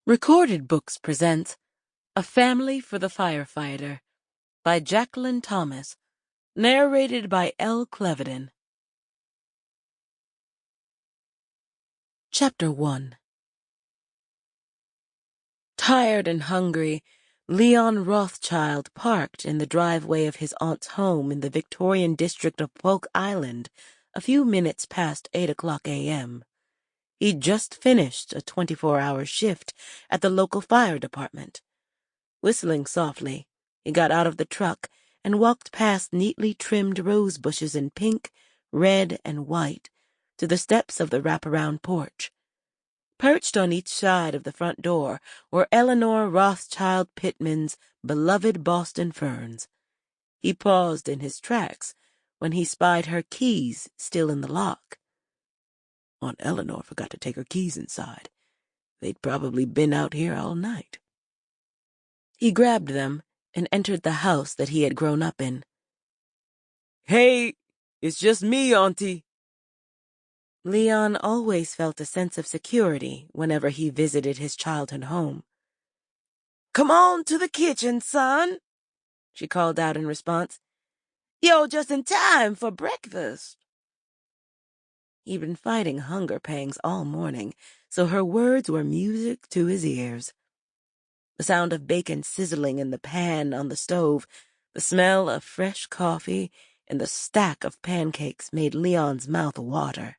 Recorded Books presents A Family for the Firefighter by Jacquelin Thomas, narrated by Elle Cleviden. Chapter 1. Tired and hungry, Leon Rothchild parked in the driveway of his aunt's home in the Victorian district of Polk Island a few minutes past 8:00 a.m. He'd just finished a 24-hour shift at the local fire department. Whistling softly, he got out of the truck and walked past neatly trimmed rose bushes in pink, red, and white to the steps of the wraparound porch. Perched on each side of the front door were Eleanor Rothchild Pittman's beloved Boston ferns. He paused in his tracks when he spied her keys still in the lock. Aunt Eleanor forgot to take her keys inside. They'd probably been out here all night. He grabbed them and entered the house that he had grown up in. "Hey, it's just me, Auntie." Leon always felt a sense of security whenever he visited his childhood home. "Come on to the kitchen, son," she called out in response. "You're just in time for breakfast." He'd been fighting hunger pangs all morning, so her words were music to his ears. The sound of bacon sizzling in the pan on the stove, the smell of fresh coffee, and the stack of pancakes made Leon's mouth water.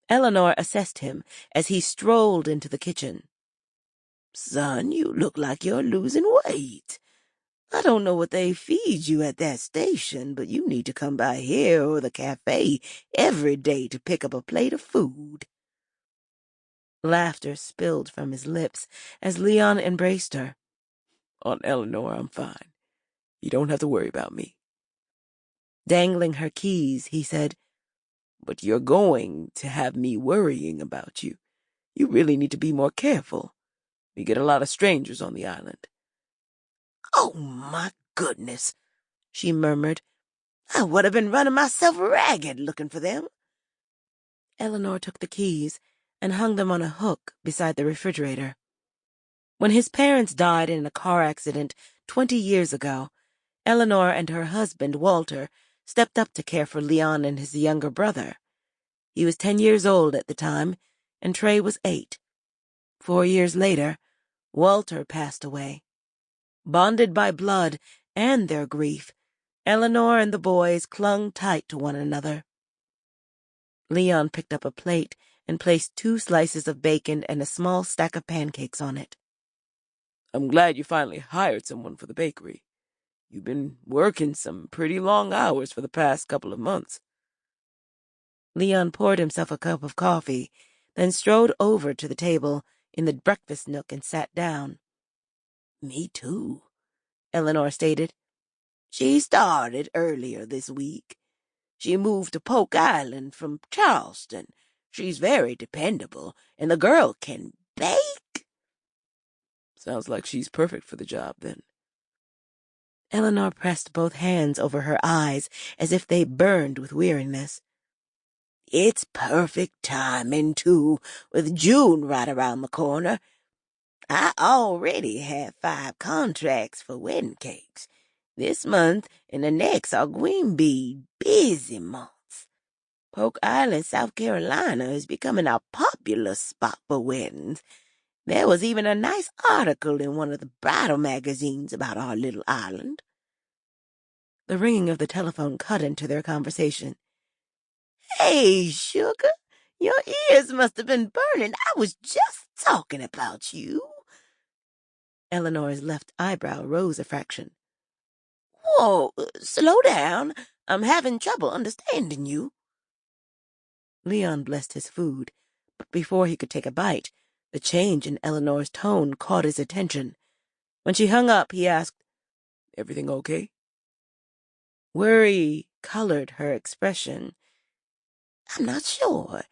Eleanor assessed him as he strolled into the kitchen. "Son, you look like you're losing weight. I don't know what they feed you at that station, but you need to come by here or the cafe every day to pick up a plate of food." Laughter spilled from his lips as Leon embraced her. "Aunt Eleanor, I'm fine. You don't have to worry about me." Dangling her keys, he said, "But you're going to have me worrying about you. You really need to be more careful. We get a lot of strangers on the island." "Oh, my goodness," she murmured. "I would have been running myself ragged looking for them." Eleanor took the keys and hung them on a hook beside the refrigerator. When his parents died in a car accident 20 years ago, Eleanor and her husband, Walter, stepped up to care for Leon and his younger brother. He was 10 years old at the time, and Trey was 8. 4 years later, Walter passed away. Bonded by blood and their grief, Eleanor and the boys clung tight to one another. Leon picked up a plate and placed 2 slices of bacon and a small stack of pancakes on it. "I'm glad you finally hired someone for the bakery. You've been working some pretty long hours for the past couple of months." Leon poured himself a cup of coffee, then strode over to the table in the breakfast nook and sat down. "Me too," Eleanor stated. "She started earlier this week. She moved to Polk Island from Charleston. She's very dependable, and the girl can bake." "Sounds like she's perfect for the job, then." Eleanor pressed both hands over her eyes as if they burned with weariness. "It's perfect timing, too, with June right around the corner. I already have 5 contracts for wedding cakes. This month and the next are going to be busy months. Polk Island, South Carolina is becoming a popular spot for weddings. There was even a nice article in one of the bridal magazines about our little island." The ringing of the telephone cut into their conversation. "Hey, sugar, your ears must have been burning. I was just talking about you." Eleanor's left eyebrow rose a fraction. "Whoa, slow down. I'm having trouble understanding you." Leon blessed his food, but before he could take a bite, the change in Eleanor's tone caught his attention. When she hung up, he asked, "Everything okay?" Worry colored her expression. "I'm not sure.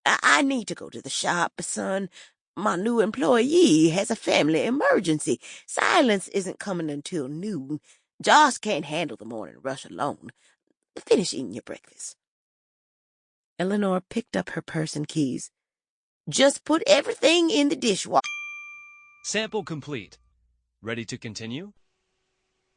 I need to go to the shop, son. My new employee has a family emergency. Silence isn't coming until noon. Josh can't handle the morning rush alone. Finish eating your breakfast." Eleanor picked up her purse and keys. "Just put everything in the dishwasher." Sample complete. Ready to continue?